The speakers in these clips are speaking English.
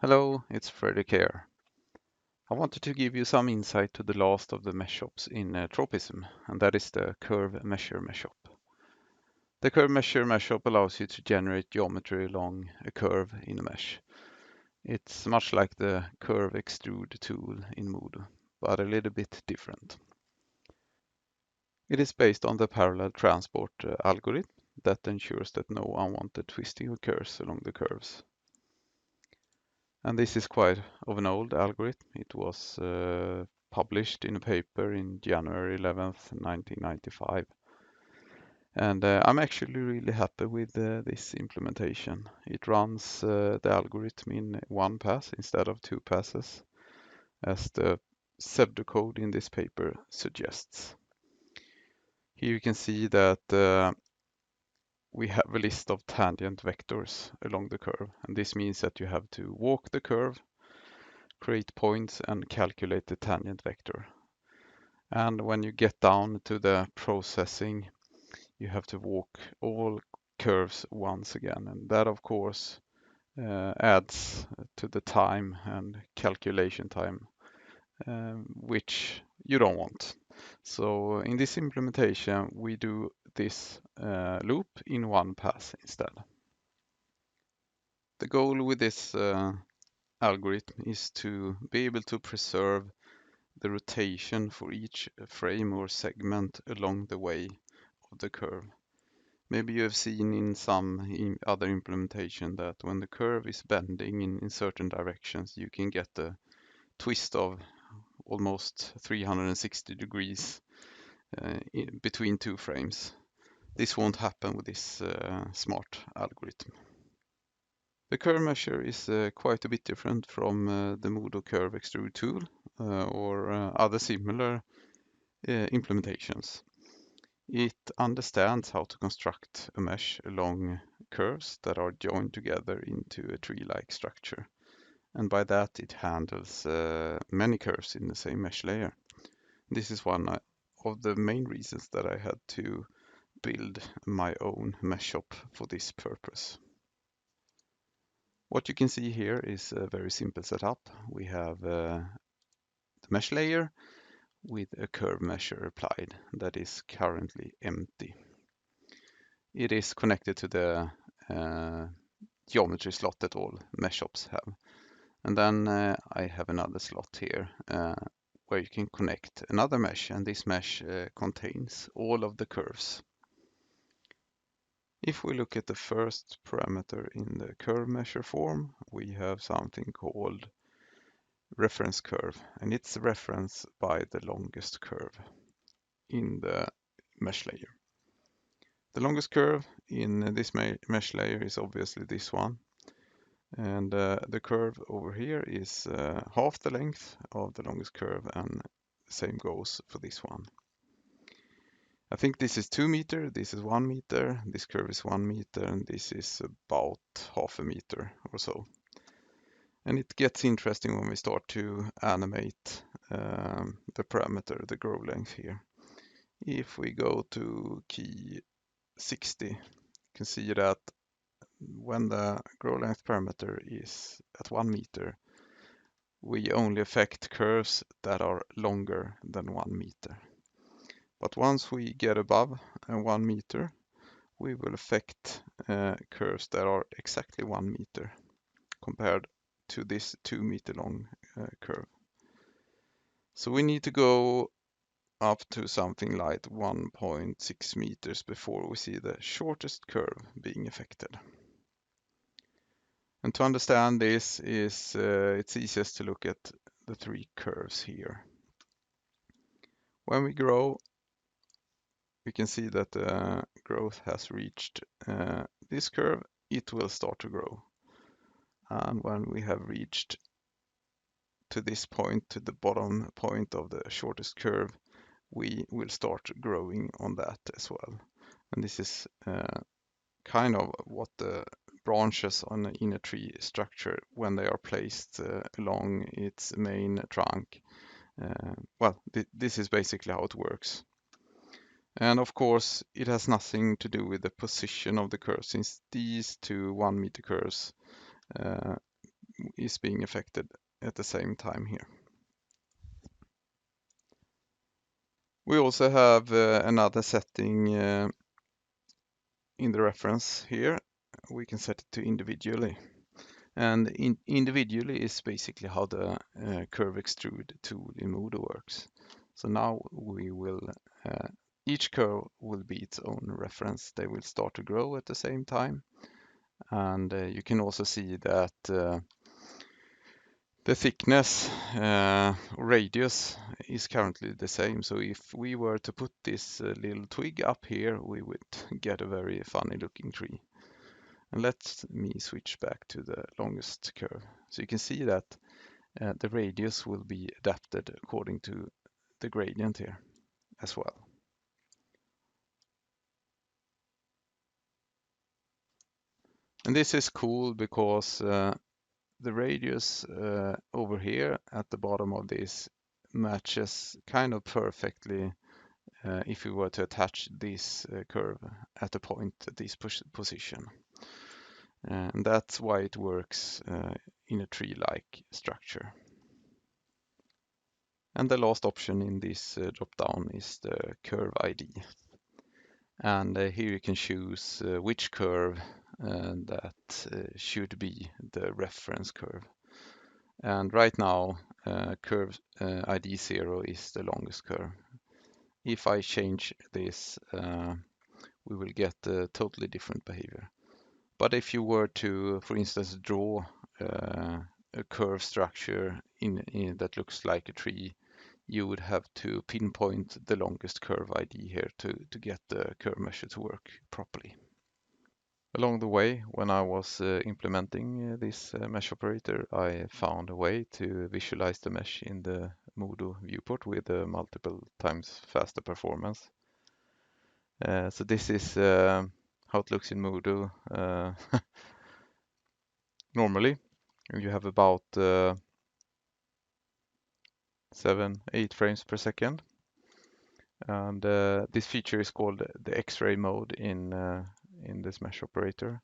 Hello, it's Fredrik here. I wanted to give you some insight to the last of the meshops in Tropism, and that is the CurveMesher MeshOp. The CurveMesher MeshOp allows you to generate geometry along a curve in a mesh. It's much like the Curve Extrude tool in Modo, but a little bit different. It is based on the parallel transport algorithm that ensures that no unwanted twisting occurs along the curves. And this is quite of an old algorithm. It was published in a paper in January 11th, 1995. And I'm actually really happy with this implementation. It runs the algorithm in one pass instead of two passes, as the pseudocode in this paper suggests. Here you can see that we have a list of tangent vectors along the curve, and this means that you have to walk the curve, create points, and calculate the tangent vector. And when you get down to the processing, you have to walk all curves once again. And that, of course, adds to the time and calculation time, which you don't want. So in this implementation, we do this loop in one pass instead. The goal with this algorithm is to be able to preserve the rotation for each frame or segment along the way of the curve. Maybe you have seen in some other implementation that when the curve is bending in certain directions, you can get a twist of almost 360 degrees between two frames. This won't happen with this smart algorithm. The curve mesher is quite a bit different from the Modo Curve Extrude tool or other similar implementations. It understands how to construct a mesh along curves that are joined together into a tree-like structure. And by that, it handles many curves in the same mesh layer. This is one of the main reasons that I had to build my own mesh shop for this purpose. What you can see here is a very simple setup. We have the mesh layer with a curve mesher applied that is currently empty. It is connected to the geometry slot that all meshops have. And then I have another slot here where you can connect another mesh, and this mesh contains all of the curves. If we look at the first parameter in the curve mesher form, we have something called reference curve, and it's referenced by the longest curve in the mesh layer. The longest curve in this mesh layer is obviously this one, and the curve over here is half the length of the longest curve, and the same goes for this one. I think this is 2 meters, this is 1 meter, this curve is 1 meter, and this is about half a meter or so. And it gets interesting when we start to animate the parameter, the grow length here. If we go to key 60, you can see that when the grow length parameter is at 1 meter, we only affect curves that are longer than 1 meter. But once we get above 1 meter, we will affect curves that are exactly 1 meter compared to this 2 meter long curve. So we need to go up to something like 1.6 meters before we see the shortest curve being affected. And to understand this is it's easiest to look at the three curves here. When we grow, we can see that the growth has reached this curve, it will start to grow. And when we have reached to this point, to the bottom point of the shortest curve, we will start growing on that as well. And this is kind of what the branches in a tree structure, when they are placed along its main trunk. This is basically how it works. And of course, it has nothing to do with the position of the curve, since these two 1 meter curves is being affected at the same time here. We also have another setting in the reference here. We can set it to individually. And individually is basically how the Curve Extrude tool in Modo works. So now we will, each curve will be its own reference. They will start to grow at the same time. And you can also see that the thickness radius is currently the same. So if we were to put this little twig up here, we would get a very funny looking tree. And let me switch back to the longest curve. So you can see that the radius will be adapted according to the gradient here as well. And this is cool because the radius over here at the bottom of this matches kind of perfectly if we were to attach this curve at a point at this position. And that's why it works in a tree-like structure. And the last option in this drop-down is the curve ID. And here you can choose which curve that should be the reference curve. And right now, curve ID 0 is the longest curve. If I change this, we will get a totally different behavior. But if you were to, for instance, draw a curve structure that looks like a tree, you would have to pinpoint the longest curve ID here to get the curve measure to work properly. Along the way, when I was implementing this mesh operator, I found a way to visualize the mesh in the Modo viewport with multiple times faster performance. So this is how it looks in Modo normally. You have about 7-8 frames per second. And this feature is called the X-ray mode in this mesh operator.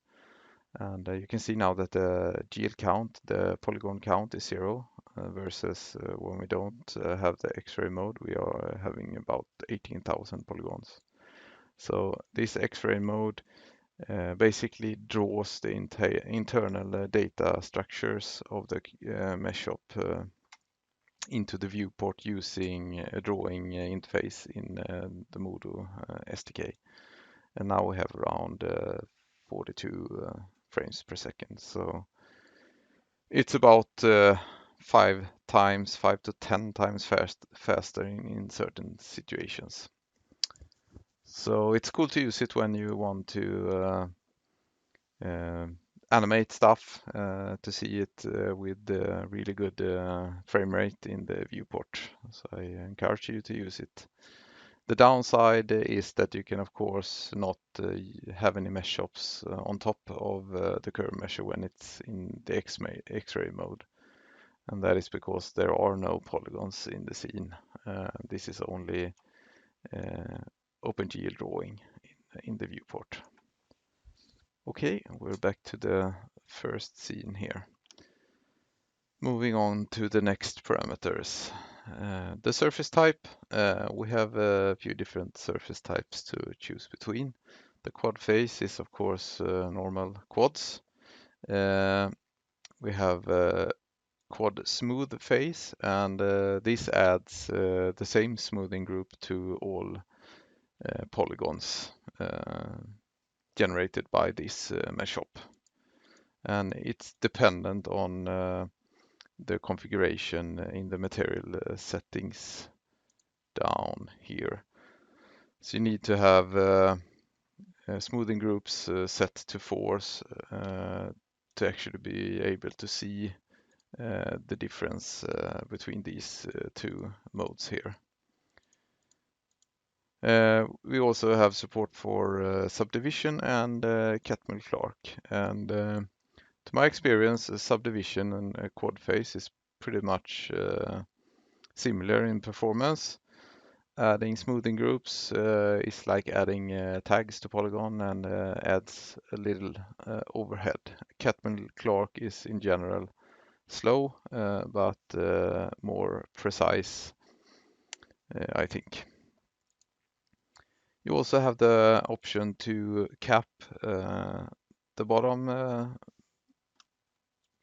And you can see now that the GL count, the polygon count is 0 versus when we don't have the X-ray mode, we are having about 18,000 polygons. So this X-ray mode basically draws the internal data structures of the MeshOp into the viewport using a drawing interface in the Modo SDK. And now we have around 42 frames per second. So it's about 5 to 10 times faster in certain situations. So it's cool to use it when you want to animate stuff to see it with really good frame rate in the viewport. So I encourage you to use it. The downside is that you can of course not have any mesh shops on top of the curve measure when it's in the X-ray mode. And that is because there are no polygons in the scene. This is only OpenGL drawing in the viewport. Okay, we're back to the first scene here. Moving on to the next parameters. The surface type, we have a few different surface types to choose between. The quad face is of course normal quads. We have quad smooth face, and this adds the same smoothing group to all polygons generated by this MeshOp. And it's dependent on the configuration in the material settings down here. So you need to have smoothing groups set to force to actually be able to see the difference between these two modes here. We also have support for Subdivision and Catmull-Clark. And to my experience, Subdivision and quad face is pretty much similar in performance. Adding smoothing groups is like adding tags to polygon and adds a little overhead. Catmull-Clark is in general slow, but more precise, I think. You also have the option to cap the bottom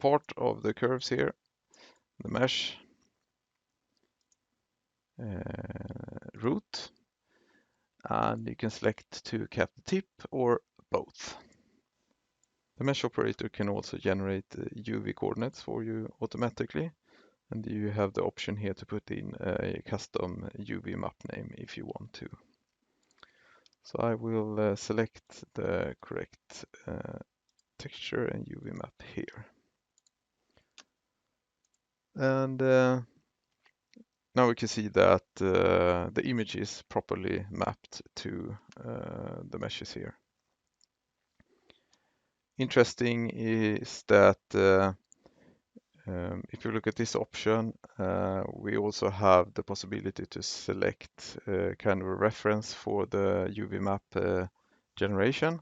part of the curves here, the mesh root, and you can select to cap the tip or both. The mesh operator can also generate UV coordinates for you automatically, and you have the option here to put in a custom UV map name if you want to. So I will select the correct texture and UV map here. And now we can see that the image is properly mapped to the meshes here. Interesting is that if you look at this option, we also have the possibility to select kind of a reference for the UV map generation.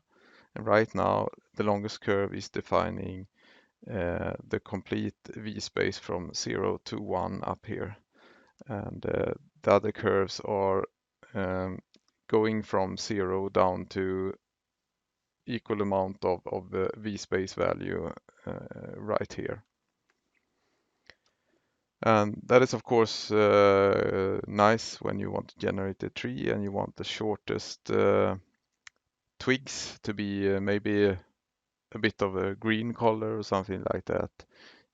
And right now, the longest curve is defining the complete V-space from 0 to 1 up here. And the other curves are going from 0 down to equal amount of the V-space value right here. And that is of course nice when you want to generate a tree and you want the shortest twigs to be maybe a bit of a green color or something like that.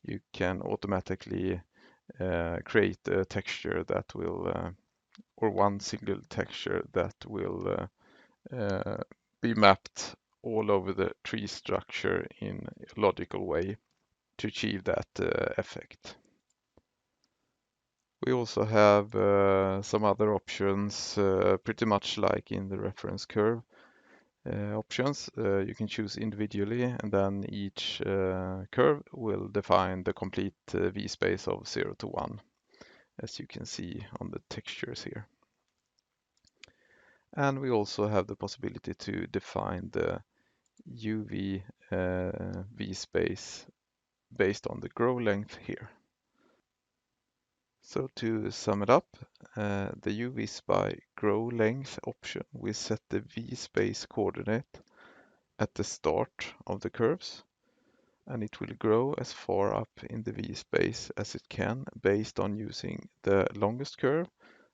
You can automatically create a texture that will, or one single texture that will be mapped all over the tree structure in a logical way to achieve that effect. We also have some other options, pretty much like in the reference curve options. You can choose individually, and then each curve will define the complete V-space of 0 to 1, as you can see on the textures here. And we also have the possibility to define the UV V-space based on the grow length here. So to sum it up, the UV by grow length option will set the V-space coordinate at the start of the curves, and it will grow as far up in the V-space as it can based on using the longest curve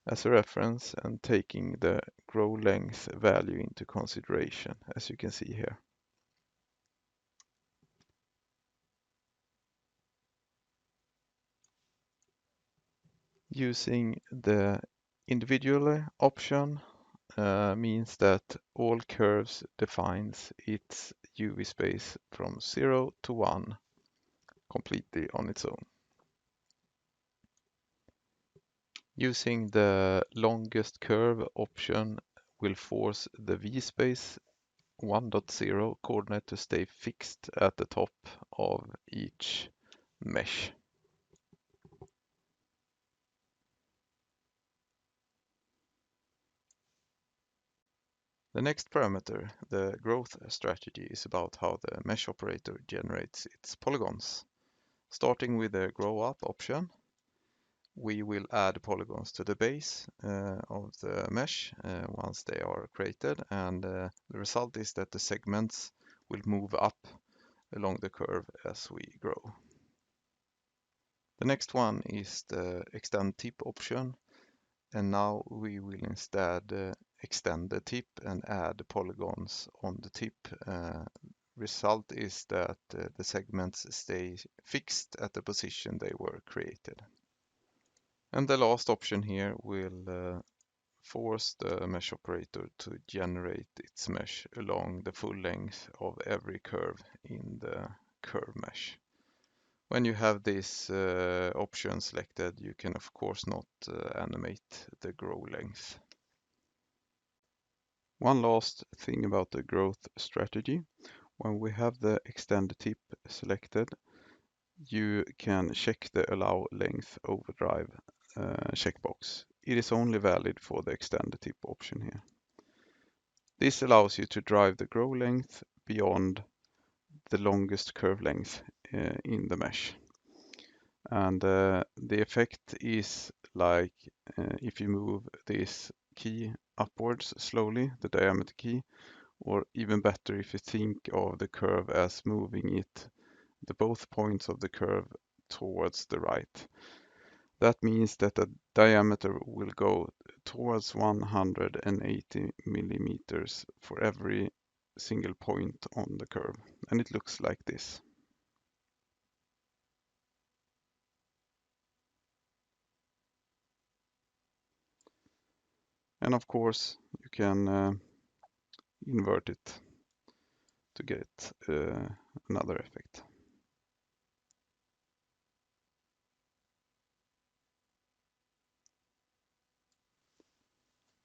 as a reference and taking the grow length value into consideration, as you can see here. Using the individual option means that all curves defines its UV space from 0 to 1 completely on its own. Using the longest curve option will force the V-space 1.0 coordinate to stay fixed at the top of each mesh. The next parameter, the growth strategy, is about how the mesh operator generates its polygons. Starting with the grow up option, we will add polygons to the base of the mesh once they are created, and the result is that the segments will move up along the curve as we grow. The next one is the extend tip option, and now we will instead extend the tip and add polygons on the tip. Result is that the segments stay fixed at the position they were created. And the last option here will force the mesh operator to generate its mesh along the full length of every curve in the curve mesh. When you have this option selected, you can of course not animate the grow length. One last thing about the growth strategy. When we have the extend tip selected, you can check the allow length overdrive checkbox. It is only valid for the extend tip option here. This allows you to drive the grow length beyond the longest curve length in the mesh. And the effect is like if you move this key upwards slowly, the diameter key, or even better if you think of the curve as moving both points of the curve towards the right. That means that the diameter will go towards 180 millimeters for every single point on the curve, and it looks like this. And of course, you can invert it to get another effect.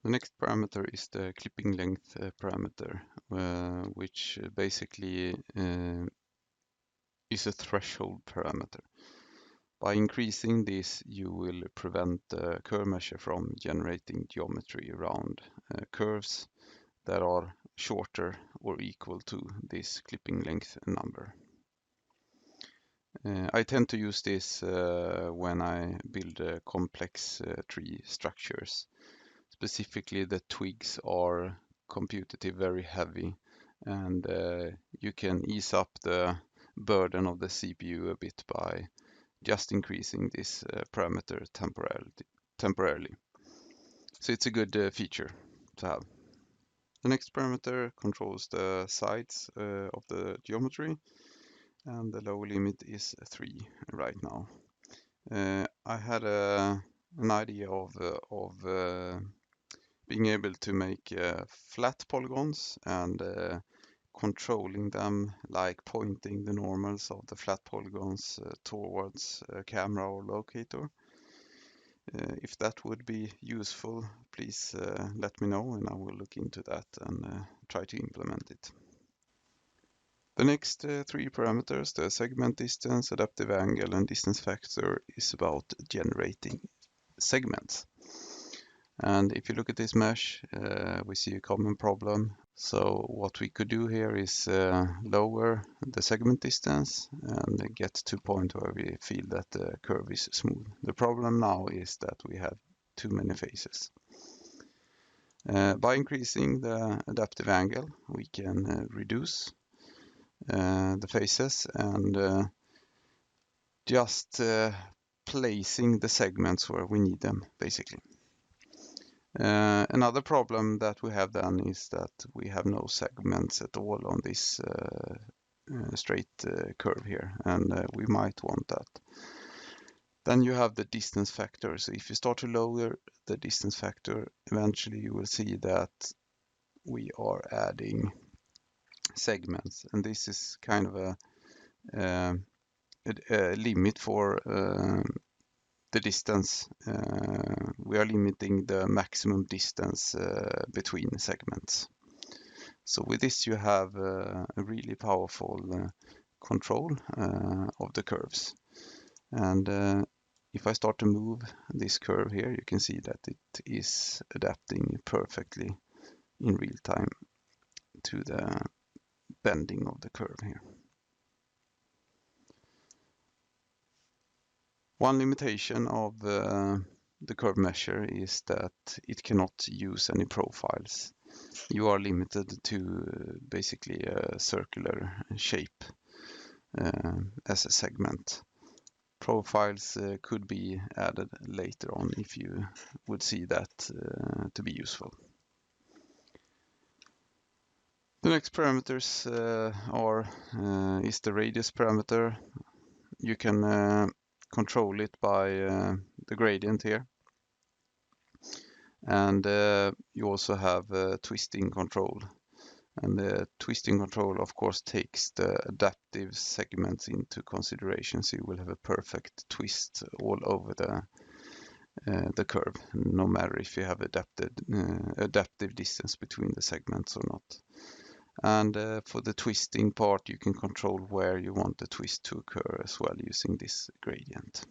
The next parameter is the clipping length parameter, which basically is a threshold parameter. By increasing this, you will prevent the CurveMesher from generating geometry around curves that are shorter or equal to this clipping length number. I tend to use this when I build complex tree structures. Specifically, the twigs are computatively very heavy, and you can ease up the burden of the CPU a bit by just increasing this parameter temporarily. So it's a good feature to have. The next parameter controls the sides of the geometry, and the lower limit is 3 right now. I had an idea of being able to make flat polygons and controlling them, like pointing the normals of the flat polygons towards a camera or locator. If that would be useful, please let me know and I will look into that and try to implement it. The next 3 parameters, the segment distance, adaptive angle, and distance factor, is about generating segments. And if you look at this mesh, we see a common problem. So what we could do here is lower the segment distance and get to a point where we feel that the curve is smooth. The problem now is that we have too many faces. By increasing the adaptive angle, we can reduce the faces and just placing the segments where we need them, basically. Another problem that we have then is that we have no segments at all on this straight curve here, and we might want that. Then you have the distance factor. So if you start to lower the distance factor, eventually you will see that we are adding segments, and this is kind of a limit for the distance. We are limiting the maximum distance between segments. So with this you have a really powerful control of the curves. And if I start to move this curve here, you can see that it is adapting perfectly in real time to the bending of the curve here. One limitation of the CurveMesher is that it cannot use any profiles. You are limited to basically a circular shape as a segment. Profiles could be added later on if you would see that to be useful. The next parameters is the radius parameter. You can control it by the gradient here. And you also have twisting control. And the twisting control, of course, takes the adaptive segments into consideration. So you will have a perfect twist all over the curve, no matter if you have adaptive distance between the segments or not. And for the twisting part, you can control where you want the twist to occur as well using this gradient.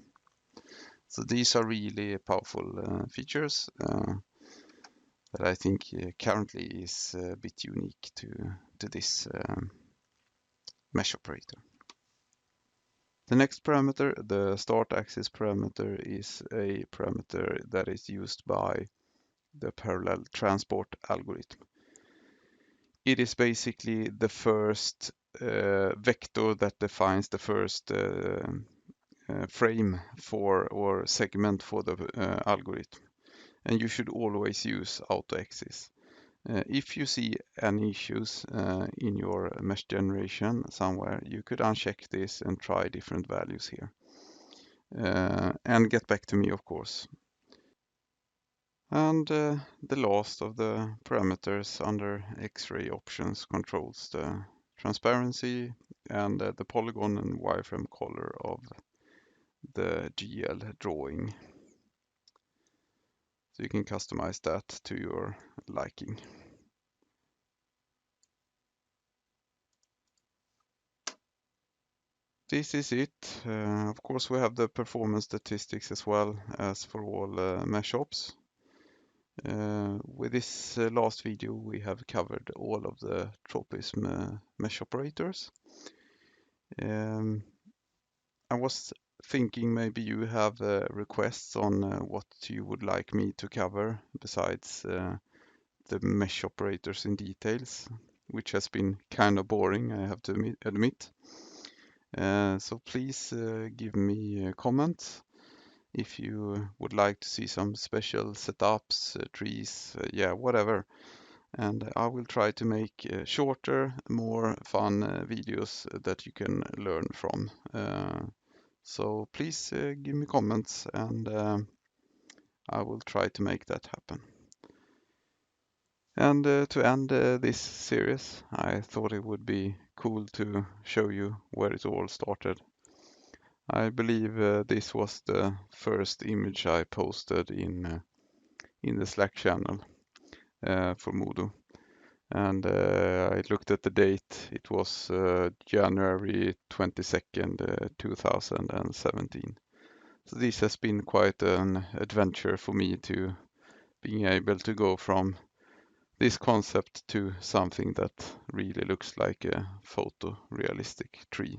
So these are really powerful features that I think currently is a bit unique to this mesh operator. The next parameter, the start axis parameter, is a parameter that is used by the parallel transport algorithm. It is basically the first vector that defines the first frame for or segment for the algorithm. And you should always use auto axis. If you see any issues in your mesh generation somewhere, you could uncheck this and try different values here. And get back to me, of course. And the last of the parameters under X-ray options controls the transparency and the polygon and wireframe color of the GL drawing. So you can customize that to your liking. This is it. Of course, we have the performance statistics as well as for all MeshOps. With this last video, we have covered all of the Tropism mesh operators. I was thinking maybe you have requests on what you would like me to cover besides the mesh operators in details, which has been kind of boring, I have to admit. So please give me comments if you would like to see some special setups, trees, yeah, whatever. And I will try to make shorter, more fun videos that you can learn from. So please give me comments and I will try to make that happen. And to end this series, I thought it would be cool to show you where it all started. I believe this was the first image I posted in the Slack channel for Modo. And I looked at the date, it was January 22nd, 2017. So this has been quite an adventure for me to being able to go from this concept to something that really looks like a photorealistic tree.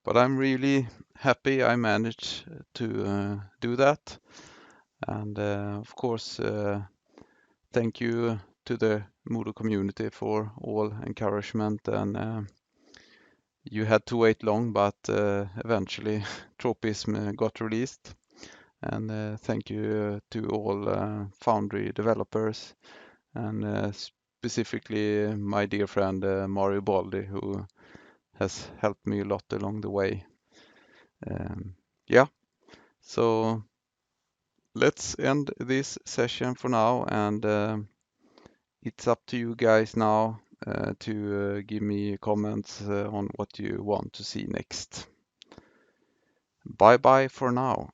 But I'm really happy I managed to do that. And of course, thank you to the Modo community for all encouragement. And you had to wait long, but eventually Tropism got released. And thank you to all Foundry developers, and specifically my dear friend Mario Baldi, who has helped me a lot along the way. Yeah, so let's end this session for now, and it's up to you guys now to give me comments on what you want to see next. Bye bye for now.